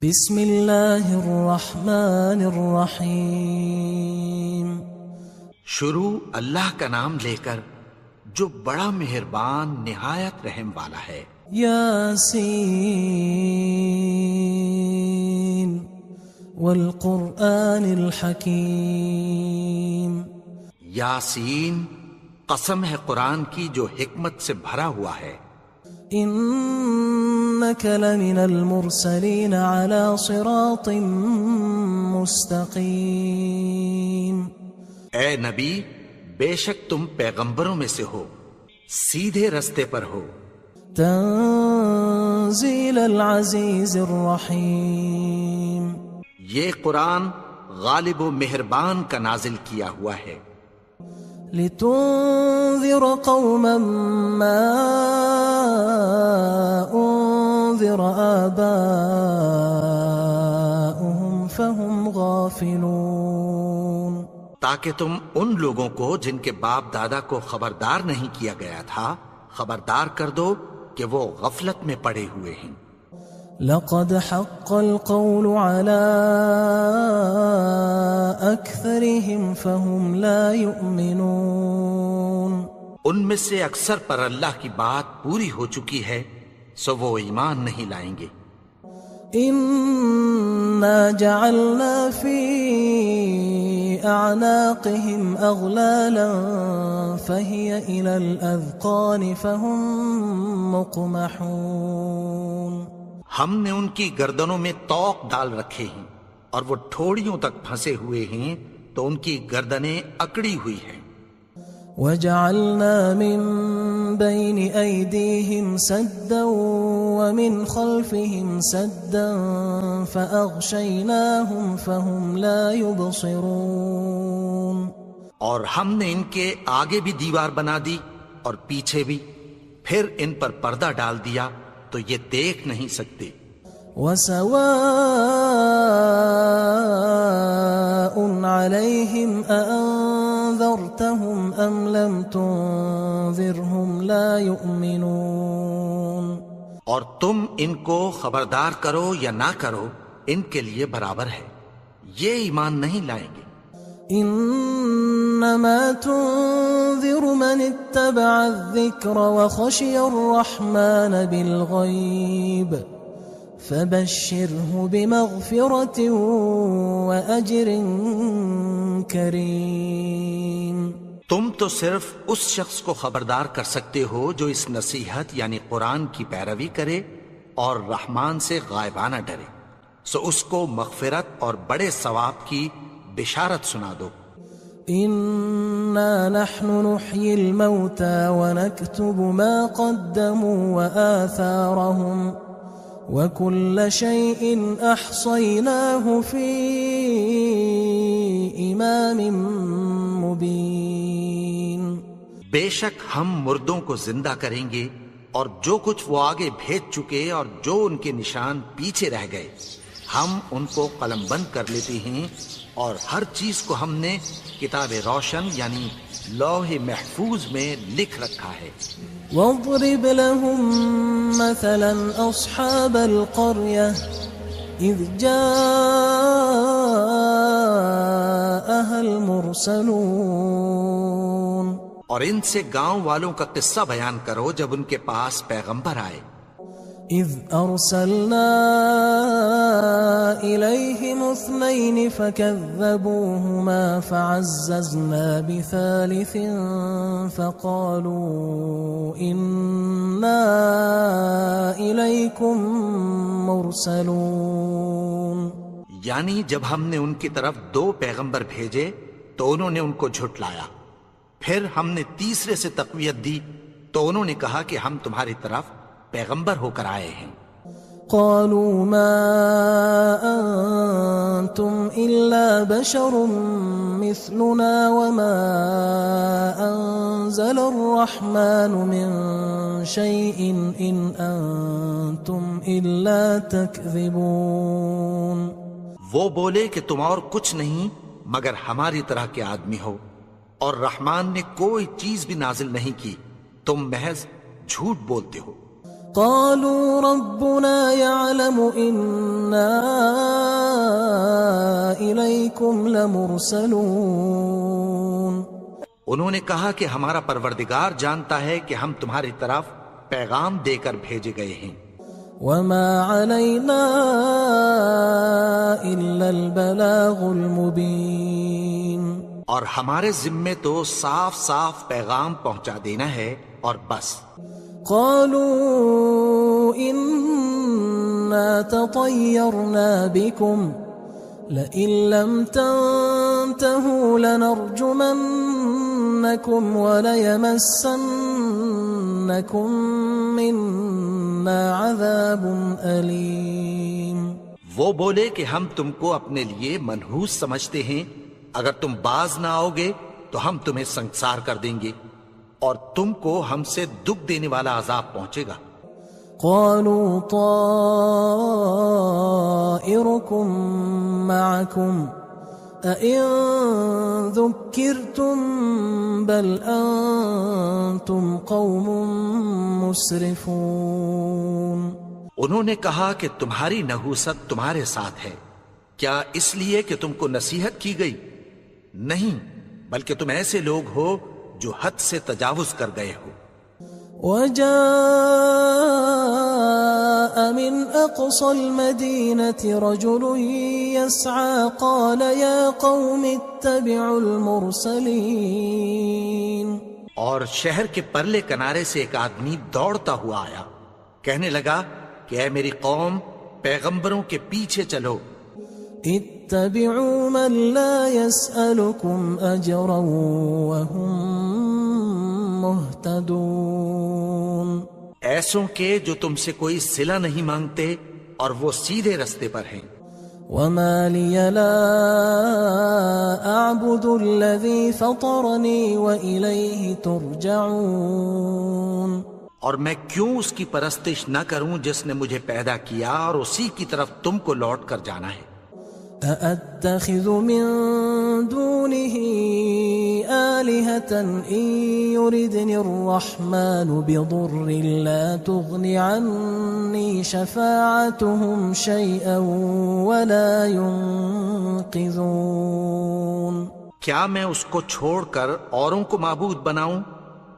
بسم اللہ الرحمن الرحیم۔ شروع اللہ کا نام لے کر جو بڑا مہربان نہایت رحم والا ہے۔ یاسین والقرآن الحکیم۔ یاسین، قسم ہے قرآن کی جو حکمت سے بھرا ہوا ہے۔ انک لمن المرسلین علی صراط مستقیم۔ اے نبی، بے شک تم پیغمبروں میں سے ہو، سیدھے رستے پر ہو۔ تنزیل العزیز الرحیم۔ یہ قرآن غالب و مہربان کا نازل کیا ہوا ہے۔ لتنذر قوما ما انذر آباؤهم فهم غافلون۔ تاکہ تم ان لوگوں کو جن کے باپ دادا کو خبردار نہیں کیا گیا تھا خبردار کر دو کہ وہ غفلت میں پڑے ہوئے ہیں۔ لقد حق القول على أكثرهم فهم لا يؤمنون۔ ان میں سے اکثر پر اللہ کی بات پوری ہو چکی ہے سو وہ ایمان نہیں لائیں گے۔ إنا جعلنا في أعناقهم أغلالا فهي إلى الأذقان فهم مقمحون۔ ہم نے ان کی گردنوں میں طوق ڈال رکھے ہیں اور وہ ٹھوڑیوں تک پھنسے ہوئے ہیں تو ان کی گردنیں اکڑی ہوئی ہیں۔ وَجَعَلْنَا مِن بَيْنِ أَيْدِيهِمْ سَدًّا وَمِنْ خَلْفِهِمْ سَدًّا فَأَغْشَيْنَاهُمْ فَهُمْ لَا يُبْصِرُونَ۔ اور ہم نے ان کے آگے بھی دیوار بنا دی اور پیچھے بھی، پھر ان پر پردہ ڈال دیا تو یہ دیکھ نہیں سکتے۔ وَسَوَاءٌ عَلَيْهِمْ أَأَنذَرْتَهُمْ أَمْ لَمْ تُنذِرْهُمْ لَا يُؤْمِنُونَ۔ اور تم ان کو خبردار کرو یا نہ کرو ان کے لیے برابر ہے، یہ ایمان نہیں لائیں گے۔ انما تنذر من اتبع الذکر وخشی الرحمن بالغیب فبشره بمغفرة وأجر کریم۔ تم تو صرف اس شخص کو خبردار کر سکتے ہو جو اس نصیحت یعنی قرآن کی پیروی کرے اور رحمان سے غائبانہ ڈرے، سو اس کو مغفرت اور بڑے ثواب کی بشارت سنا دو۔ انا نحن نحيي الموتى ونكتب ما قدموا وآثارهم وكل شيء احصيناه في امام مبين۔ بے شک ہم مردوں کو زندہ کریں گے اور جو کچھ وہ آگے بھیج چکے اور جو ان کے نشان پیچھے رہ گئے ہم ان کو قلم بند کر لیتے ہیں، اور ہر چیز کو ہم نے کتاب روشن یعنی لوح محفوظ میں لکھ رکھا ہے۔ واضرب لهم مثلا اصحاب القرية اذ جاءها المرسلون۔ اور ان سے گاؤں والوں کا قصہ بیان کرو جب ان کے پاس پیغمبر آئے۔ اذ ارسلنا الیہم اثنین فکذبوہما فعززنا بثالث فقالوا انا الیکم مرسلون۔ یعنی جب ہم نے ان کی طرف 2 پیغمبر بھیجے تو انہوں نے ان کو جھٹلایا، پھر ہم نے تیسرے سے تقویت دی تو انہوں نے کہا کہ ہم تمہاری طرف پیغمبر ہو کر آئے ہیں۔ قالوا ما انتم الا بشر مثلنا وما انزل الرحمن من شيء ان انتم الا تكذبون۔ وہ بولے کہ تم اور کچھ نہیں مگر ہماری طرح کے آدمی ہو، اور رحمان نے کوئی چیز بھی نازل نہیں کی، تم محض جھوٹ بولتے ہو۔ قالوا ربنا يعلم إنا إنكم لمرسلون انہوں نے کہا کہ ہمارا پروردگار جانتا ہے کہ ہم تمہاری طرف پیغام دے کر بھیجے گئے ہیں، وما علينا إلا البلاغ المبين اور ہمارے ذمے تو صاف صاف پیغام پہنچا دینا ہے اور بس۔ قالوا إنا تطيرنا بكم لئن لم تنتهوا لنرجمنكم وليمسنكم منا عذاب أليم۔ وہ بولے کہ ہم تم کو اپنے لیے منحوس سمجھتے ہیں، اگر تم باز نہ آؤ گے تو ہم تمہیں سنگسار کر دیں گے اور تم کو ہم سے دکھ دینے والا عذاب پہنچے گا۔ قالوا طائركم معكم أئن ذكرتم بل أنتم قوم مسرفون۔ انہوں نے کہا کہ تمہاری نحوست تمہارے ساتھ ہے، کیا اس لیے کہ تم کو نصیحت کی گئی؟ نہیں، بلکہ تم ایسے لوگ ہو جو حد سے تجاوز کر گئے ہو۔ وجاء من أقصى المدينة رجل يسعى قال يا قوم اتبعوا المرسلين۔ اور شہر کے پرلے کنارے سے ایک آدمی دوڑتا ہوا آیا، کہنے لگا کہ اے میری قوم، پیغمبروں کے پیچھے چلو۔ اتبعوا من لا يسألكم أجرا وهم مهتدون۔ ایسوں کے جو تم سے کوئی صلہ نہیں مانگتے اور وہ سیدھے رستے پر ہیں۔ وما لي لا أعبد الذي فطرني وإليه ترجعون۔ اور میں کیوں اس کی پرستش نہ کروں جس نے مجھے پیدا کیا اور اسی کی طرف تم کو لوٹ کر جانا ہے۔ أأتخذ من دونه آلهة إن يردني الرحمن بضر لا تغن عني شفاعتهم شيئا ولا ينقذون۔ کیا میں اس کو چھوڑ کر اوروں کو معبود بناؤں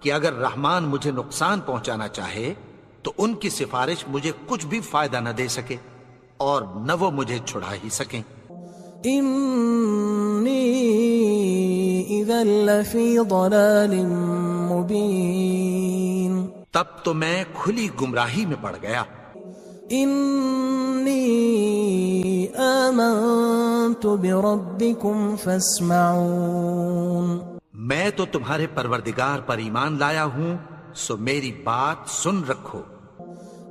کہ اگر رحمان مجھے نقصان پہنچانا چاہے تو ان کی سفارش مجھے کچھ بھی فائدہ نہ دے سکے اور نہ وہ مجھے چھڑا ہی سکیں۔ إني إذا لفي ضلال مبين۔ تب تو میں کھلی گمراہی میں پڑ گیا۔ إني آمنت بربكم فاسمعون۔ میں تو تمہارے پروردگار پر ایمان لایا ہوں، سو میری بات سن رکھو۔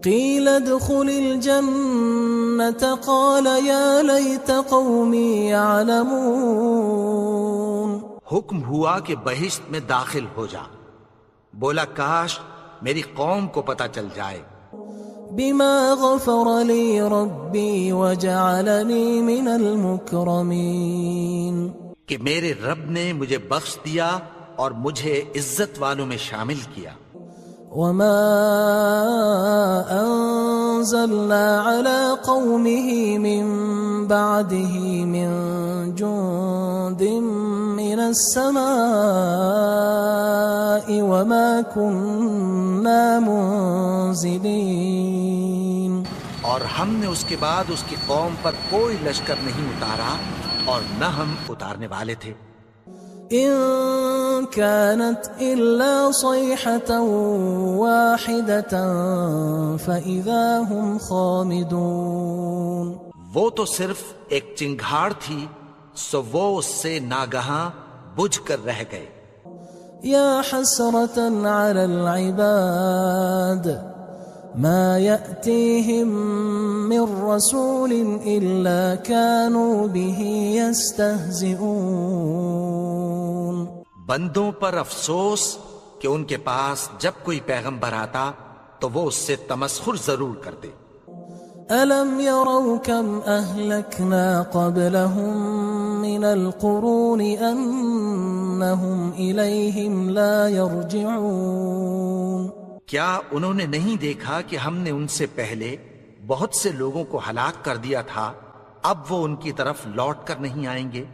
قيل ادخل الجنة قال يا ليت قومي يعلمون۔ حکم ہوا کہ بہشت میں داخل ہو جا، بولا کاش میری قوم کو پتہ چل جائے۔ بما غفر لي ربي وجعلني من المكرمين۔ کہ میرے رب نے مجھے بخش دیا اور مجھے عزت والوں میں شامل کیا۔ وما أنزلنا على قومه من بعده من جند من السماء وما كنا منزلين۔ اور ہم نے اس کے بعد اس کی قوم پر کوئی لشکر نہیں اتارا اور نہ ہم اتارنے والے تھے۔ إن كانت إلا صيحة واحدة فإذا هم خامدون۔ وہ تو صرف ایک چنگھاڑ تھی، سو وہ اس سے ناگہاں بجھ کر رہ گئے۔ يا حسرة على العباد ما يأتيهم من رسول إلا كانوا به يستهزئون۔ بندوں پر افسوس کہ ان کے پاس جب کوئی پیغمبر آتا تو وہ اس سے تمسخر ضرور کرتے۔ ألم يروا كم أهلكنا قبلهم من القرون أنهم إليهم لا يرجعون۔ کیا انہوں نے نہیں دیکھا کہ ہم نے ان سے پہلے بہت سے لوگوں کو ہلاک کر دیا تھا، اب وہ ان کی طرف لوٹ کر نہیں آئیں گے؟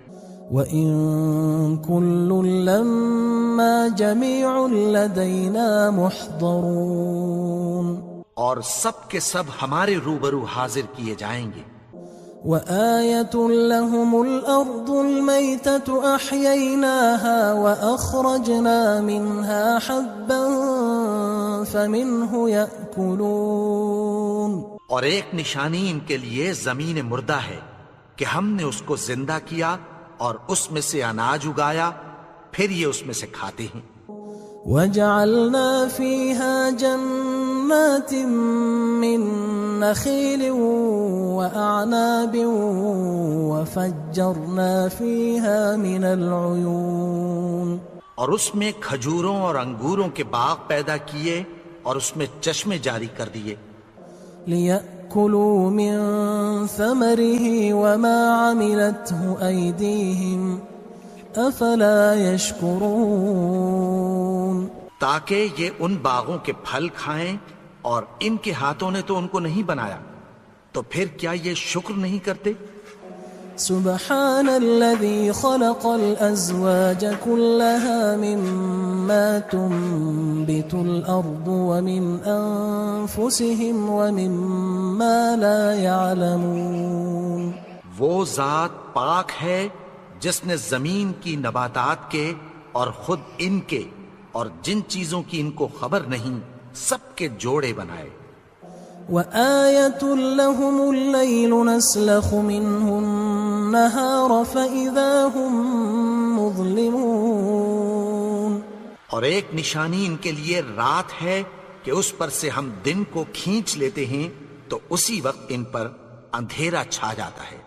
وَإِن كُلٌّ لَّمَّا جَمِيعٌ لَّدَيْنَا مُحْضَرُونَ اور سب کے سب ہمارے روبرو حاضر کیے جائیں گے۔ وَآيَةٌ لَّهُمُ الْأَرْضُ الْمَيْتَةُ أَحْيَيْنَاهَا وَأَخْرَجْنَا مِنْهَا حَبًّا فَمِنْهُ يَأْكُلُونَ اور ایک نشانی ان کے لیے زمین مردہ ہے کہ ہم نے اس کو زندہ کیا اور اس میں سے اناج اگایا، پھر یہ اس میں سے کھاتے ہیں۔ وَجَعَلْنَا فِيهَا جَنَّاتٍ مِّن نَّخِيلٍ وَأَعْنَابٍ وَفَجَّرْنَا فِيهَا مِنَ الْعُيُونِ اور اس میں کھجوروں اور انگوروں کے باغ پیدا کیے اور اس میں چشمے جاری کر دیے، لِيَأْكُلُوا مِن ثَمَرِهِ وَمَا عَمِلَتْهُ أَيْدِيهِمْ أَفَلَا يَشْكُرُونَ تاکہ یہ ان باغوں کے پھل کھائیں، اور ان کے ہاتھوں نے تو ان کو نہیں بنایا، تو پھر کیا یہ شکر نہیں کرتے؟ سبحان الذي خلق الأزواج كلها مما تنبت الأرض ومن أنفسهم ومما لا يعلمون وہ ذات پاک ہے جس نے زمین کی نباتات کے اور خود ان کے اور جن چیزوں کی ان کو خبر نہیں سب کے جوڑے بنائے۔ وَآيَةٌ لَّهُمُ اللَّيْلُ نَسْلَخُ مِنْهُ النَّهَارَ فَإِذَا هُمْ مُظْلِمُونَ اور ایک نشانی ان کے لیے رات ہے کہ اس پر سے ہم دن کو کھینچ لیتے ہیں تو اسی وقت ان پر اندھیرا چھا جاتا ہے۔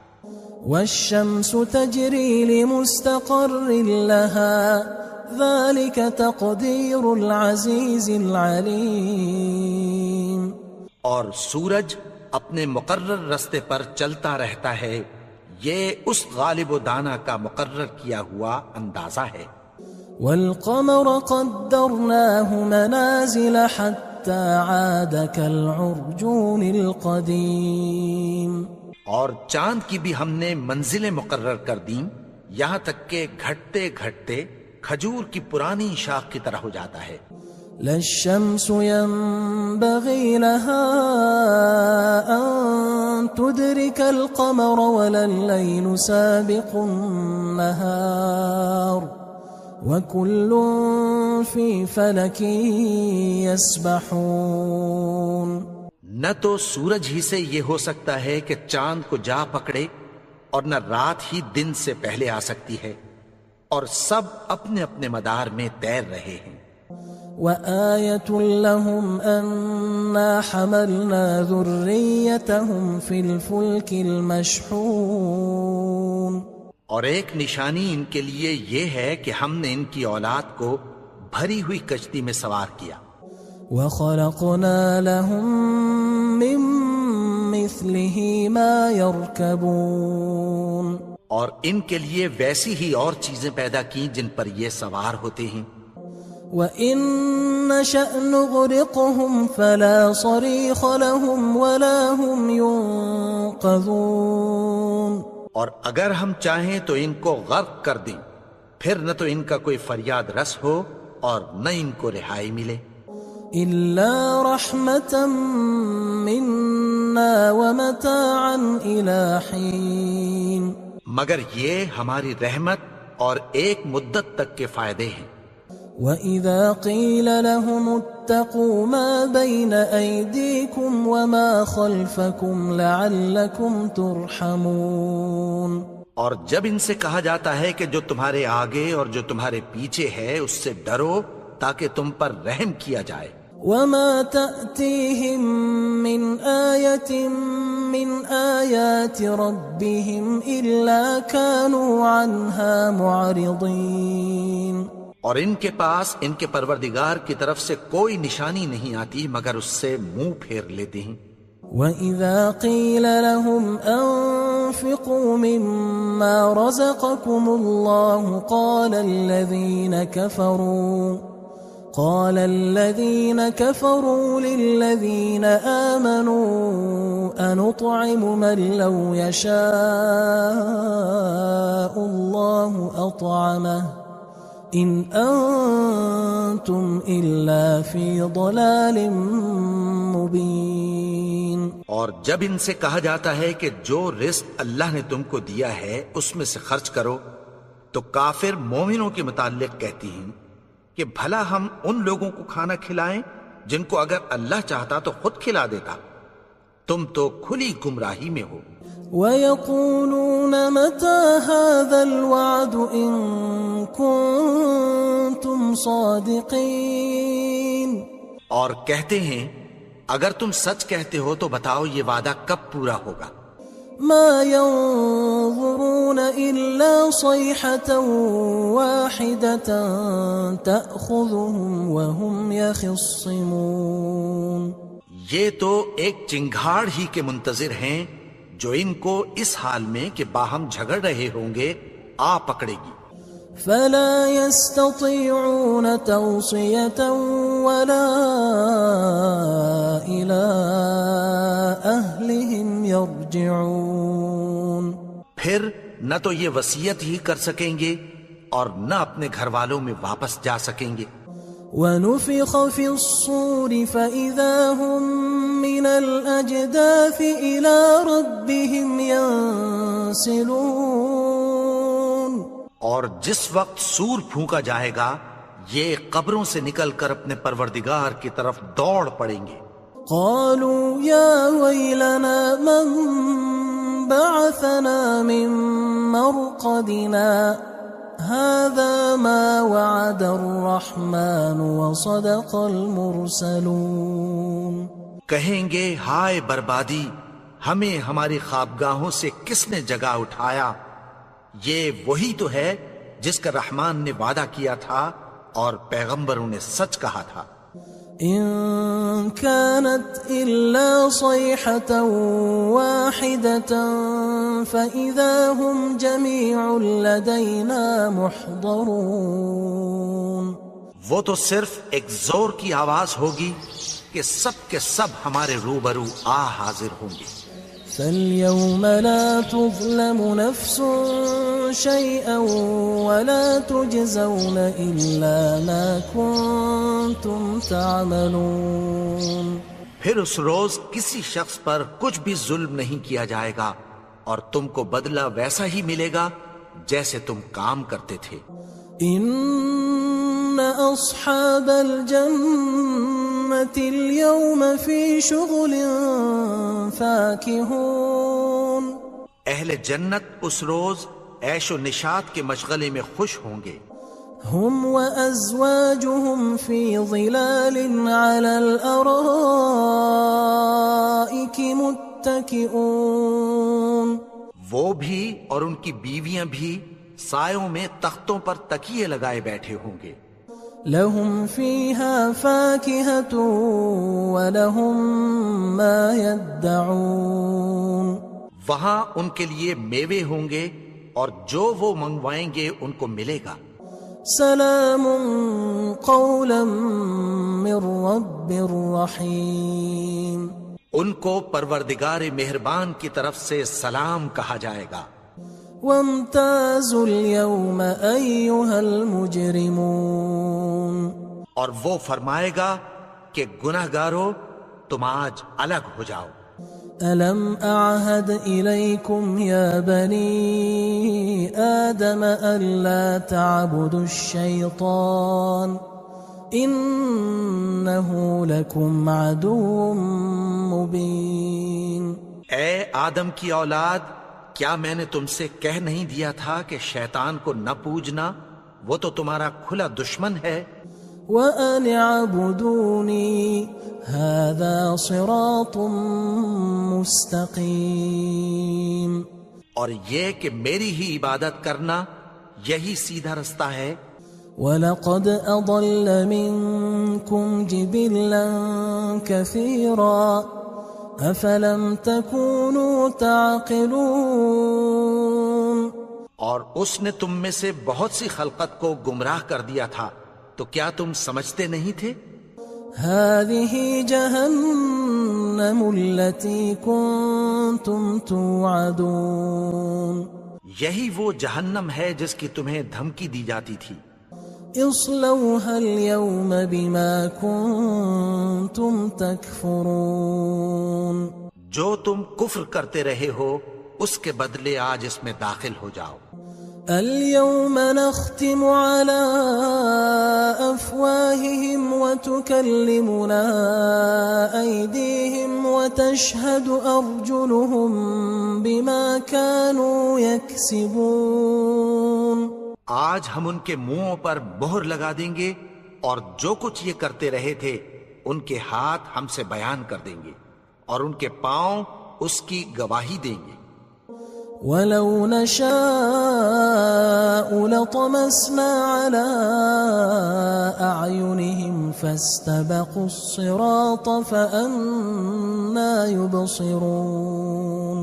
وَالشَّمْسُ تَجْرِي لِمُسْتَقَرٍّ لَّهَا ذَلِكَ تَقْدِيرُ الْعَزِيزِ الْعَلِيمِ اور سورج اپنے مقرر رستے پر چلتا رہتا ہے، یہ اس غالب و دانا کا مقرر کیا ہوا اندازہ ہے۔ وَالْقَمَرَ قَدَّرْنَاهُ مَنَازِلَ حَتَّى عَادَ كَالْعُرْجُونِ الْقَدِيمِ اور چاند کی بھی ہم نے منزلیں مقرر کر دیں، یہاں تک کہ گھٹتے گھٹتے کھجور کی پرانی شاخ کی طرح ہو جاتا ہے۔ لا الشمس ينبغي لها أن تدرك القمر ولا الليل سابق النهار وكل في فلك يسبحون نہ تو سورج ہی سے یہ ہو سکتا ہے کہ چاند کو جا پکڑے، اور نہ رات ہی دن سے پہلے آ سکتی ہے، اور سب اپنے اپنے مدار میں تیر رہے ہیں۔ وَآيَةٌ لَّهُمْ أَنَّا حَمَلْنَا ذُرِّيَّتَهُمْ فِي الْفُلْكِ الْمَشْحُونِ اور ایک نشانی ان کے لیے یہ ہے کہ ہم نے ان کی اولاد کو بھری ہوئی کشتی میں سوار کیا۔ وَخَلَقْنَا لَهُم مِّن مِّثْلِهِ مَا يَرْكَبُونَ اور ان کے لیے ویسی ہی اور چیزیں پیدا کی جن پر یہ سوار ہوتے ہیں۔ وَإِن نَّشَأْ نُغْرِقْهُمْ فَلَا صَرِيخَ لَهُمْ وَلَا هُمْ يُنقَذُونَ اور اگر ہم چاہیں تو ان کو غرق کر دیں، پھر نہ تو ان کا کوئی فریاد رس ہو اور نہ ان کو رہائی ملے۔ إِلَّا رَحْمَةً مِّنَّا وَمَتَاعًا إِلَىٰ حِينٍ مگر یہ ہماری رحمت اور ایک مدت تک کے فائدے ہیں۔ وَإِذَا قِيلَ لَهُمُ اتَّقُوا مَا بَيْنَ أَيْدِيكُمْ وَمَا خَلْفَكُمْ لَعَلَّكُمْ تُرْحَمُونَ اور جب ان سے کہا جاتا ہے کہ جو تمہارے آگے اور جو تمہارے پیچھے ہے اس سے ڈرو تاکہ تم پر رحم کیا جائے۔ وَمَا تَأْتِيهِم مِّنْ آيَةٍ مِّنْ آيَاتِ رَبِّهِمْ إِلَّا كَانُوا عَنْهَا مُعْرِضِينَ اور ان کے پاس ان کے پروردگار کی طرف سے کوئی نشانی نہیں آتی مگر اس سے منہ پھیر لیتے ہیں۔ وَإِذَا قِيلَ لَهُمْ أَنفِقُوا مِمَّا رَزَقَكُمُ اللَّهُ قال الذين كفروا للذين آمنوا أنطعم من لو يشاء الله أطعمه إن أنتم إلا في ضلال مبين۔ اور جب ان سے کہا جاتا ہے کہ جو رزق اللہ نے تم کو دیا ہے اس میں سے خرچ کرو، تو کافر مومنوں کے متعلق کہتی ہیں کہ بھلا ہم ان لوگوں کو کھانا کھلائیں جن کو اگر اللہ چاہتا تو خود کھلا دیتا، تم تو کھلی گمراہی میں ہو۔ وَيَقُولُونَ مَتَى هَذَا الْوَعْدُ إِن كُنتُمْ صَادِقِينَ، اور کہتے ہیں اگر تم سچ کہتے ہو تو بتاؤ یہ وعدہ کب پورا ہوگا۔ مَا يَنظُرُونَ إِلَّا صَيْحَةً وَاحِدَةً تَأْخُذُهُمْ وَهُمْ يَخِصِّمُونَ، یہ تو ایک چنگھاڑ ہی کے منتظر ہیں جو ان کو اس حال میں کہ باہم جھگڑ رہے ہوں گے آ پکڑے گی۔ فَلَا يَسْتَطِيعُونَ تَوْصِيَةً وَلَا إِلَىٰ أَهْلِهِمْ يَرْجِعُونَ، پھر نہ تو یہ وصیت ہی کر سکیں گے اور نہ اپنے گھر والوں میں واپس جا سکیں گے۔ وَنُفِخَ فِي الصُّورِ فَإِذَا هُم مِّنَ الْأَجْدَاثِ إِلَىٰ رَبِّهِمْ يَنسِلُونَ، اور جس وقت سور پھونکا جائے گا یہ قبروں سے نکل کر اپنے پروردگار کی طرف دوڑ پڑیں گے۔ قالوا يا ويلنا من بعثنا من مرقدنا هذا ما وعد الرحمن وصدق المرسلون، کہیں گے ہائے بربادی، ہمیں ہماری خوابگاہوں سے کس نے جگا اٹھایا، یہ وہی تو ہے جس کا رحمان نے وعدہ کیا تھا اور پیغمبروں نے سچ کہا تھا۔ إن كانت إلا صيحة واحدة فإذا هم جميع لدينا محضرون، وہ تو صرف ایک زور کی آواز ہوگی کہ سب کے سب ہمارے روبرو آ حاضر ہوں گے۔ فاليوم لا تظلم نفس شيئا ولا تجزون إلا ما كنتم تعملون، پھر اس روز کسی شخص پر کچھ بھی ظلم نہیں کیا جائے گا اور تم کو بدلہ ویسا ہی ملے گا جیسے تم کام کرتے تھے۔ إن أصحاب الجنة اليوم في شغل فاكهون، اہل جنت اس روز عیش و نشاط کے مشغلے میں خوش ہوں گے۔ هم وأزواجهم في ظلال على الأرائك متكئون، وہ بھی اور ان کی بیویاں بھی سایوں میں تختوں پر تکیے لگائے بیٹھے ہوں گے۔ لهم فيها فاكهة ولهم ما يدعون، وہاں ان کے لیے میوے ہوں گے اور جو وہ منگوائیں گے ان کو ملے گا۔ سلام قولا من رب رحیم، ان کو پروردگار مہربان کی طرف سے سلام کہا جائے گا۔ وامتازوا اليوم أيها المجرمون، اور وہ فرمائے گا کہ گناہگارو تم آج الگ ہو جاؤ۔ ألم أعهد إليكم يا بني آدم ألا تعبدوا الشيطان إنه لكم عدو مبين، اے آدم کی اولاد، کیا میں نے تم سے کہہ نہیں دیا تھا کہ شیطان کو نہ پوجنا، وہ تو تمہارا کھلا دشمن ہے۔ وَأَنِ اعْبُدُونِي هَذَا صِرَاطٌ مُسْتَقِيمٌ، اور یہ کہ میری ہی عبادت کرنا یہی سیدھا رستہ ہے۔ وَلَقَدْ أَضَلَّ مِنكُمْ جِبِلًّا كَثِيرًا أَفَلَمْ تَكُونُوا تَعْقِلُونَ، اور اس نے تم میں سے بہت سی خلقت کو گمراہ کر دیا تھا، تو کیا تم سمجھتے نہیں تھے؟ هَذِهِ جَهَنَّمُ جهنم التي كنتم توعدون یہی وہ جہنم ہے جس کی تمہیں دھمکی دی جاتی تھی. اصلوها اليوم بما كنتم تكفرون جو تم کفر کرتے رہے ہو اس کے بدلے آج اس میں داخل ہو جاؤ. اليوم نختم على أفواههم وتكلمنا أيديهم وتشهد أرجلهم بما كانوا يكسبون. آج ہم ان کے منہوں پر مہر لگا دیں گے اور جو کچھ یہ کرتے رہے تھے ان کے ہاتھ ہم سے بیان کر دیں گے اور ان کے پاؤں اس کی گواہی دیں گے. ولو نشاء لطمسنا على أعينهم فاستبقوا الصراط فأنى يبصرون.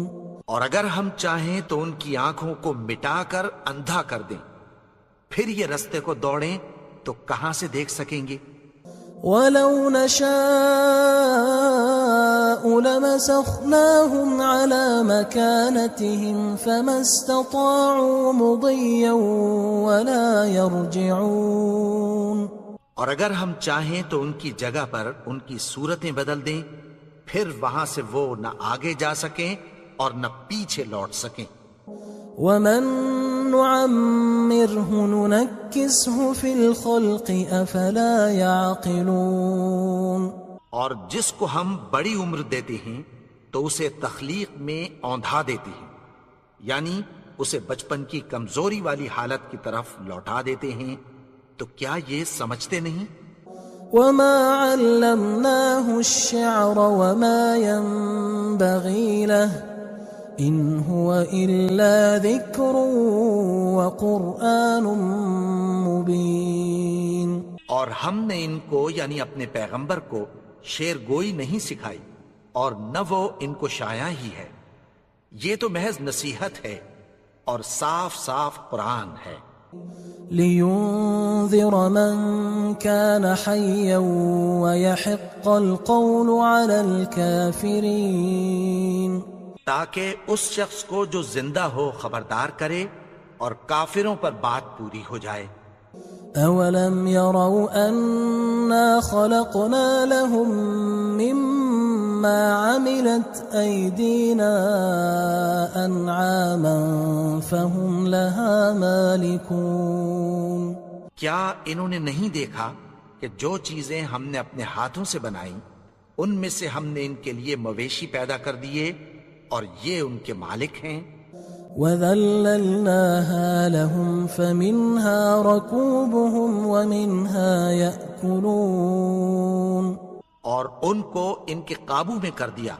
اور اگر ہم چاہیں تو ان کی آنکھوں کو مٹا کر اندھا کر دیں، پھر یہ رستے کو دوڑیں تو کہاں سے دیکھ سکیں گے. ولو نشاء لمسخناهم على مكانتهم فما استطاعوا مضيا ولا يرجعون. اور اگر ہم چاہیں تو ان کی جگہ پر ان کی صورتیں بدل دیں، پھر وہاں سے وہ نہ آگے جا سکیں اور نہ پیچھے لوٹ سکیں. ومن نعمره ننكسه في الخلق افلا يعقلون. اور جس کو ہم بڑی عمر دیتے ہیں تو اسے تخلیق میں اوندھا دیتے ہیں، یعنی اسے بچپن کی کمزوری والی حالت کی طرف لوٹا دیتے ہیں. تو کیا یہ سمجھتے نہیں؟ وما علمناه الشعر وما ينبغي له ان هو الا ذکر وقرآن مبین. اور ہم نے ان کو یعنی اپنے پیغمبر کو شعر گوئی نہیں سکھائی اور نہ وہ ان کو شاعر ہی ہے، یہ تو محض نصیحت ہے اور صاف صاف قرآن ہے. لينذر من كان حيا ويحق القول على الكافرين. تاکہ اس شخص کو جو زندہ ہو خبردار کرے اور کافروں پر بات پوری ہو جائے. اولم يروا انا خلقنا لهم مما عملت ايدينا انعاما فهم لها مالكون. کیا انہوں نے نہیں دیکھا کہ جو چیزیں ہم نے اپنے ہاتھوں سے بنائیں ان میں سے ہم نے ان کے لیے مویشی پیدا کر دیے اور یہ ان کے مالک ہیں. وَذَلَّلْنَاهَا لَهُمْ فَمِنْهَا رَكُوبُهُمْ وَمِنْهَا يَأْكُلُونَ. اور ان کو ان کے قابو میں کر دیا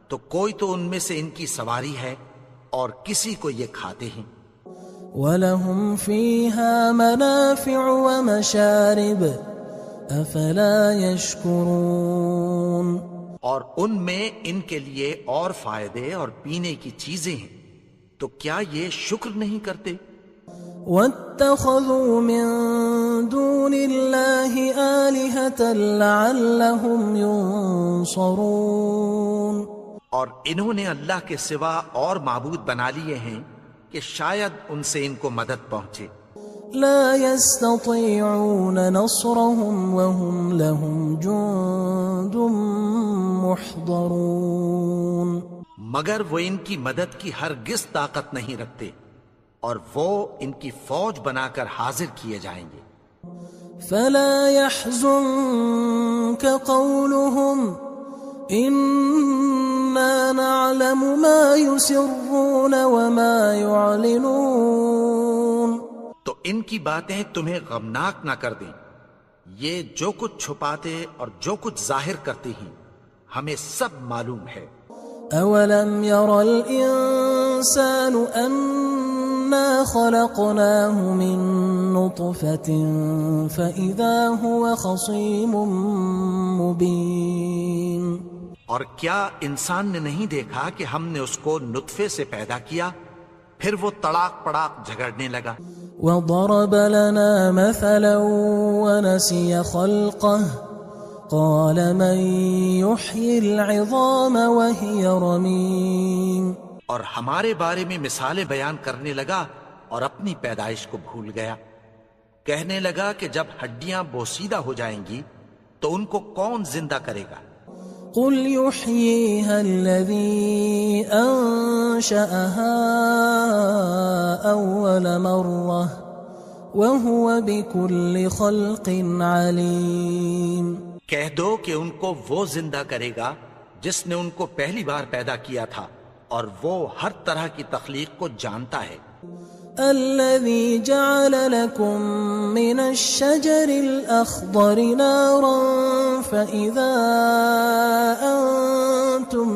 تو کوئی تو ان میں سے ان کی سواری ہے اور کسی کو یہ کھاتے ہیں. وَلَهُمْ فِيهَا مَنَافِعُ وَمَشَارِبُ أَفَلَا يَشْكُرُونَ. اور ان میں ان کے لیے اور فائدے اور پینے کی چیزیں ہیں، تو کیا یہ شکر نہیں کرتے؟ وَاتَّخَذُوا مِن دُونِ اللَّهِ آلِهَةً لَعَلَّهُمْ يُنصَرُونَ. اور انہوں نے اللہ کے سوا اور معبود بنا لیے ہیں کہ شاید ان سے ان کو مدد پہنچے. لا يستطيعون نصرهم وهم لهم جند محضرون. مگر وہ ان کی مدد کی ہرگز طاقت نہیں رکھتے اور وہ ان کی فوج بنا کر حاضر کیے جائیں گے. فلا يحزنك قولهم إنا نعلم ما يسرون وما يعلنون. تو ان کی باتیں تمہیں غمناک نہ کر دیں، یہ جو کچھ چھپاتے اور جو کچھ ظاہر کرتے ہیں ہمیں سب معلوم ہے. اولم ير الانسان انا خلقناه من نطفة فاذا هو خصيم مبين. اور کیا انسان نے نہیں دیکھا کہ ہم نے اس کو نطفے سے پیدا کیا پھر وہ تڑاک پڑاک جھگڑنے لگا. وضرب لنا مثلا ونسي خلقه قال من يحيي العظام وهي رميم اور ہمارے بارے میں مثالیں بیان کرنے لگا اور اپنی پیدائش کو بھول گیا. کہنے لگا کہ جب ہڈیاں بوسیدہ ہو جائیں گی تو ان کو کون زندہ کرے گا؟ قل يحييها الذي أنشأها أول مرة وهو بكل خلق عليم. کہہ دو کہ ان کو وہ زندہ کرے گا جس نے ان کو پہلی بار پیدا کیا تھا اور وہ ہر طرح کی تخلیق کو جانتا ہے. الذي جعل لكم من الشجر الأخضر نارا فإذا أنتم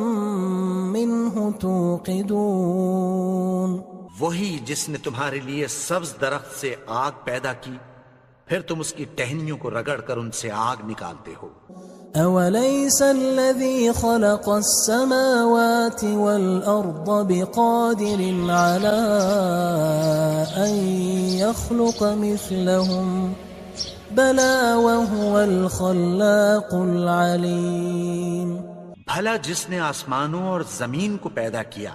منه توقدون. وہی جس نے تمہارے لیے سبز درخت سے آگ پیدا کی پھر تم اس کی ٹہنیوں کو رگڑ کر ان سے آگ نکالتے ہو. أوليس الذي خلق السماوات والأرض بقادر على أن يخلق مثلهم بلى وهو الخلاق العليم. بھلا جس نے آسمانوں اور زمین کو پیدا کیا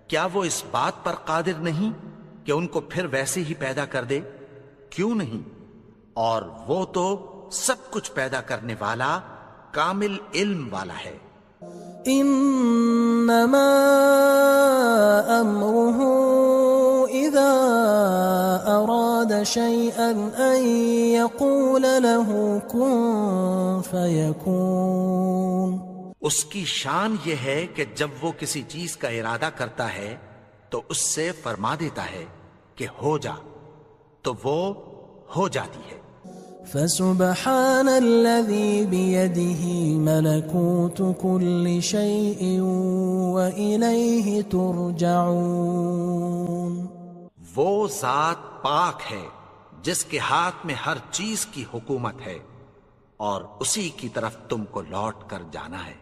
کیا وہ اس بات پر قادر نہیں کہ ان کو پھر ویسے ہی پیدا کر دے؟ کیوں نہیں؟ اور وہ تو سب کچھ پیدا کرنے والا کامل علم والا ہے. انما امره اذا اراد شيئا ان يقول له كن فيكون. اس کی شان یہ ہے کہ جب وہ کسی چیز کا ارادہ کرتا ہے تو اس سے فرما دیتا ہے کہ ہو جا، تو وہ ہو جاتی ہے. فسبحان الذي بيده ملكوت كل شيء وإليه ترجعون. وہ ذات پاک ہے جس کے ہاتھ میں ہر چیز کی حکومت ہے اور اسی کی طرف تم کو لوٹ کر جانا ہے.